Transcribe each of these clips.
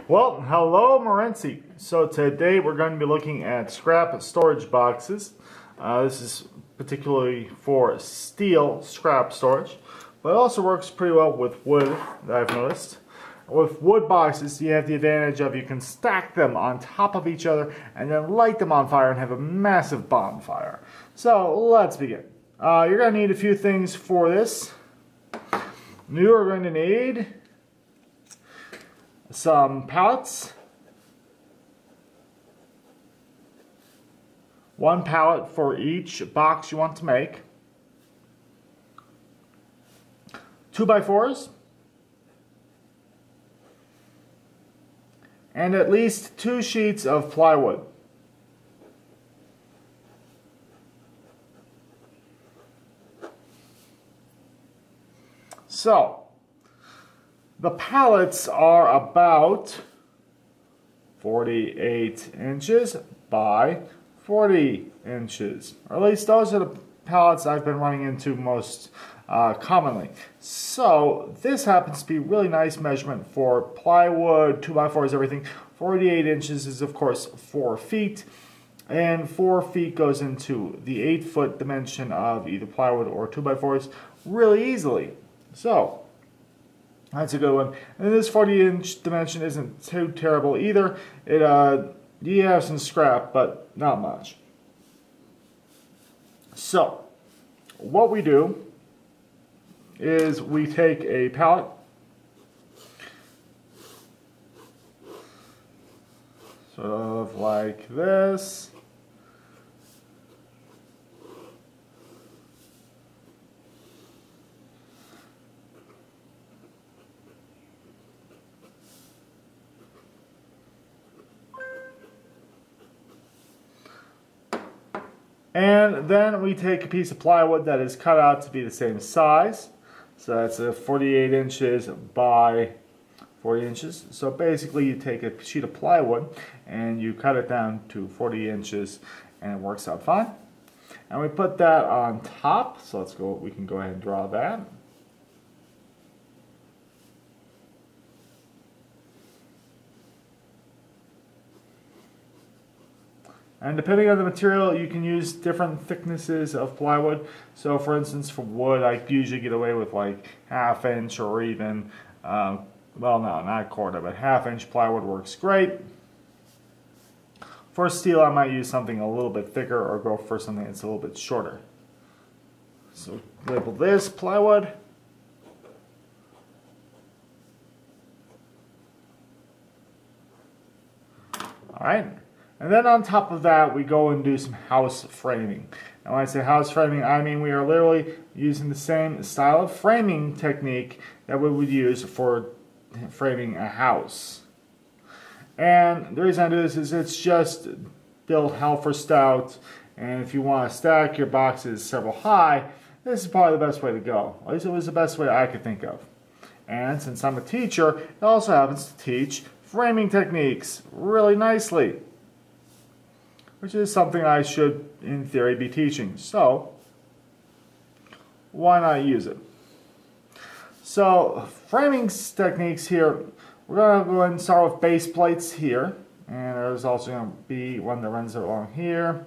Well, hello Morenci. So today we're going to be looking at scrap storage boxes. This is particularly for steel scrap storage, but it also works pretty well with wood, that I've noticed. With wood boxes, you have the advantage of you can stack them on top of each other and then light them on fire and have a massive bonfire. So let's begin. You're going to need a few things for this. You are going to need some pallets, one pallet for each box you want to make, 2x4s, and at least 2 sheets of plywood. So, the pallets are about 48 inches by 40 inches. Or at least those are the pallets I've been running into most commonly. So this happens to be a really nice measurement for plywood, 2x4s, everything. 48 inches is of course 4 feet. And 4 feet goes into the 8-foot dimension of either plywood or 2x4s really easily. So that's a good one. And this 40-inch dimension isn't too terrible either. You have some scrap, but not much. So, what we do is we take a pallet, sort of like this. And then we take a piece of plywood that is cut out to be the same size. So that's a 48 inches by 40 inches. So basically you take a sheet of plywood and you cut it down to 40 inches and it works out fine. And we put that on top. So we can go ahead and draw that. And depending on the material, you can use different thicknesses of plywood. So for instance, for wood, I usually get away with like 1/2 inch or even, well no, not 1/4, but 1/2 inch plywood works great. For steel, I might use something a little bit thicker or go for something that's a little bit shorter. So label this plywood. All right. And then on top of that, we go and do some house framing. And when I say house framing, I mean we are literally using the same style of framing technique that we would use for framing a house. And the reason I do this is it's just built half stout. And if you want to stack your boxes several high, this is probably the best way to go. At least it was the best way I could think of. And since I'm a teacher, it also happens to teach framing techniques really nicely, which is something I should, in theory, be teaching. So, why not use it? So, framing techniques here, we're going to go ahead and start with base plates here. And there's also going to be one that runs along here.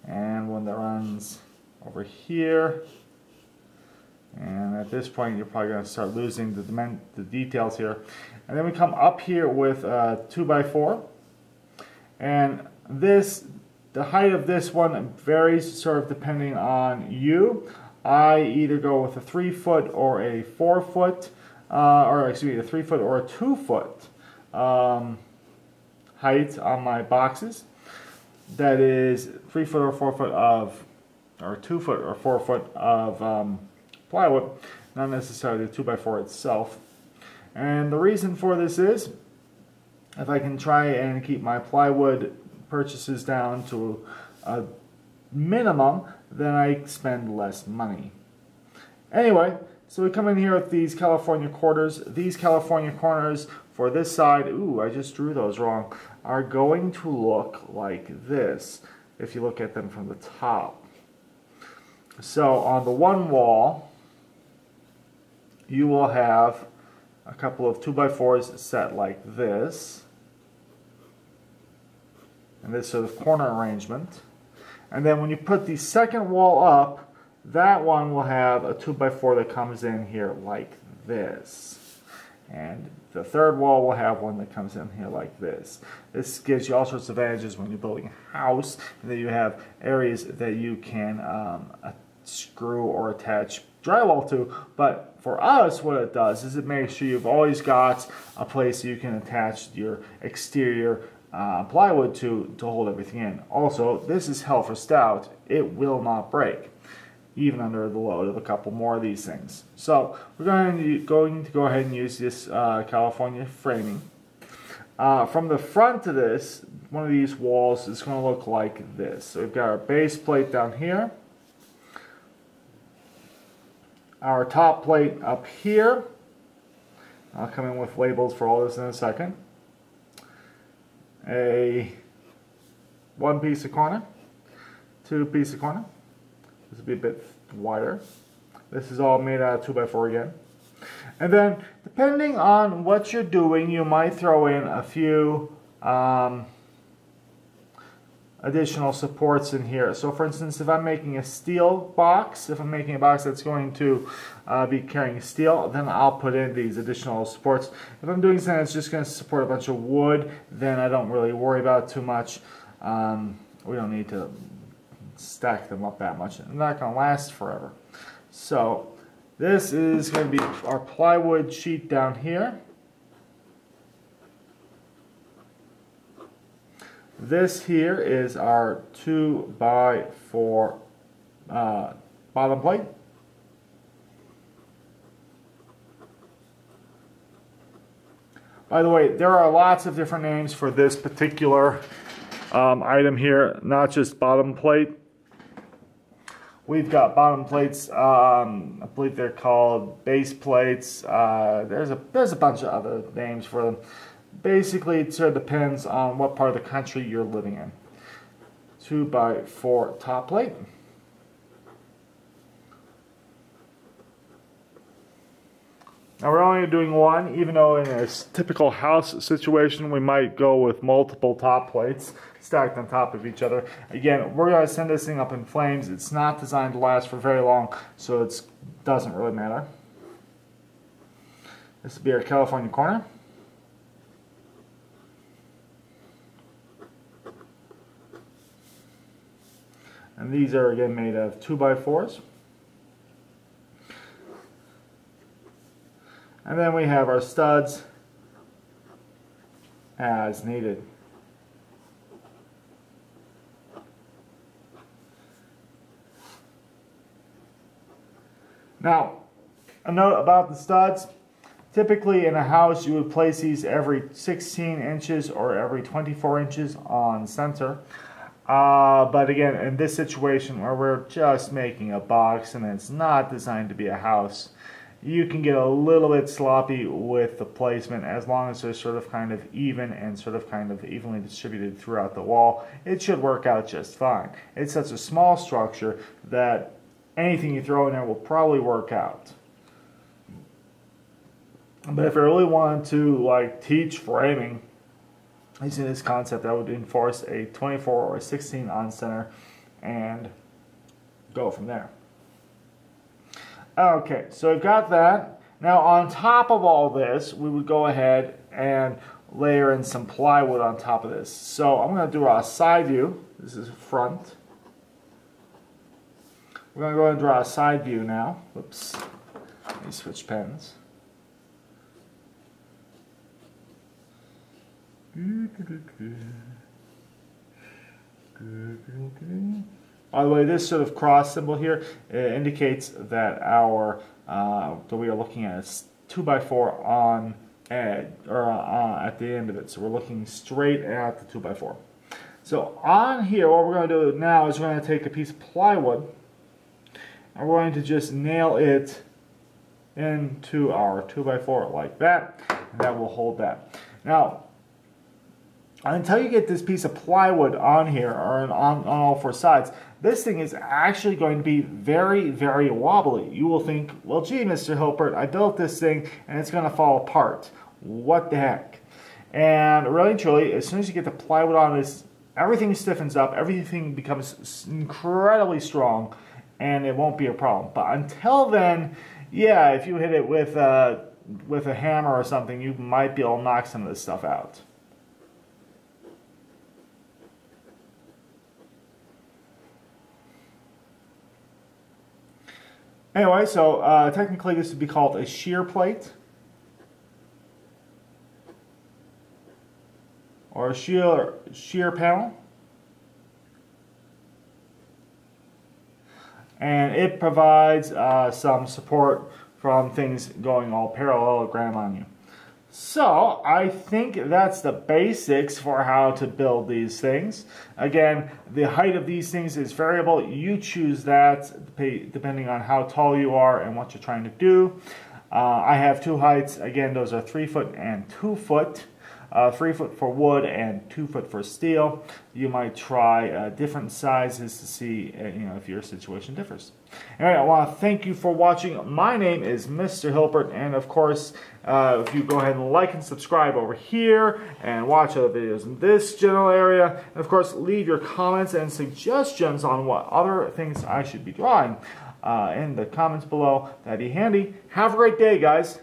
And one that runs over here. And at this point, you're probably going to start losing the details here. And then we come up here with a 2x4. And the height of this one varies sort of depending on you. I either go with a 3-foot or a 4-foot, or excuse me, a 3-foot or a 2-foot height on my boxes. That is 3-foot or 4-foot of, or 2-foot or 4-foot of plywood, not necessarily the 2x4 itself. And the reason for this is, if I can try and keep my plywood purchases down to a minimum, then I spend less money. Anyway, so we come in here with these California quarters. These California corners for this side, ooh, I just drew those wrong, are going to look like this if you look at them from the top. So on the one wall, you will have a couple of 2x4s set like this, and this sort of corner arrangement. And then when you put the second wall up, that one will have a 2x4 that comes in here like this. And the third wall will have one that comes in here like this. This gives you all sorts of advantages when you're building a house, and that you have areas that you can screw or attach drywall to. But for us, what it does is it makes sure you've always got a place you can attach your exterior plywood to hold everything in. Also, this is hell for stout. It will not break, even under the load of a couple more of these things. So we're going to go ahead and use this California framing. From the front of this, one of these walls is going to look like this. So we've got our base plate down here, our top plate up here. I'll come in with labels for all this in a second. One piece of corner, 2 piece of corner. This will be a bit wider. This is all made out of 2x4 again. And then, depending on what you're doing, you might throw in a few additional supports in here. So for instance, if I'm making a steel box, if I'm making a box that's going to be carrying steel, then I'll put in these additional supports. If I'm doing something that's just going to support a bunch of wood, then I don't really worry about it too much. We don't need to stack them up that much. They're not going to last forever. So this is going to be our plywood sheet down here. This here is our 2x4 bottom plate. By the way, there are lots of different names for this particular item here, not just bottom plate. We've got bottom plates, I believe they're called base plates. There's a bunch of other names for them. Basically, it sort of depends on what part of the country you're living in. 2x4 top plate. Now we're only doing one, even though in a typical house situation we might go with multiple top plates stacked on top of each other. Again, we're going to send this thing up in flames. It's not designed to last for very long, so it doesn't really matter. This will be our California corner. And these are again made of 2x4s. And then we have our studs as needed. Now, a note about the studs. Typically in a house you would place these every 16 inches or every 24 inches on center. But again, in this situation where we're just making a box and it's not designed to be a house, you can get a little bit sloppy with the placement as long as they're sort of kind of even and sort of kind of evenly distributed throughout the wall. It should work out just fine. It's such a small structure that anything you throw in there will probably work out. But if I really wanted to teach framing using this concept, I would enforce a 24 or a 16 on center and go from there. Okay, so we've got that. Now on top of all this, we would go ahead and layer in some plywood on top of this. So I'm going to do a side view. This is front. We're going to go ahead and draw a side view now. Whoops. Let me switch pens. By the way, this sort of cross symbol here indicates that our that we are looking at is 2x4 on edge or at the end of it. So we're looking straight at the 2x4. So on here, what we're going to do now is we're going to take a piece of plywood and we're going to just nail it into our 2x4 like that, and that will hold that. Now, until you get this piece of plywood on here or on all four sides, this thing is actually going to be very, very wobbly. You will think, well, gee, Mr. Hilpert, I built this thing and it's going to fall apart. What the heck? And really and truly, as soon as you get the plywood on this, everything stiffens up, everything becomes incredibly strong, and it won't be a problem. But until then, yeah, if you hit it with a hammer or something, you might be able to knock some of this stuff out. Anyway, so technically this would be called a shear plate, or a shear panel. And it provides some support from things going all parallelogram on you. So I think that's the basics for how to build these things. Again, the height of these things is variable. You choose that depending on how tall you are and what you're trying to do. I have two heights. Again, those are 3 foot and 2 foot. 3 foot for wood and 2 foot for steel. You might try different sizes to see if your situation differs. Anyway, I want to thank you for watching. My name is Mr. Hilpert, and of course, if you go ahead and like and subscribe over here and watch other videos in this general area, and of course, leave your comments and suggestions on what other things I should be drawing in the comments below. That'd be handy. Have a great day, guys.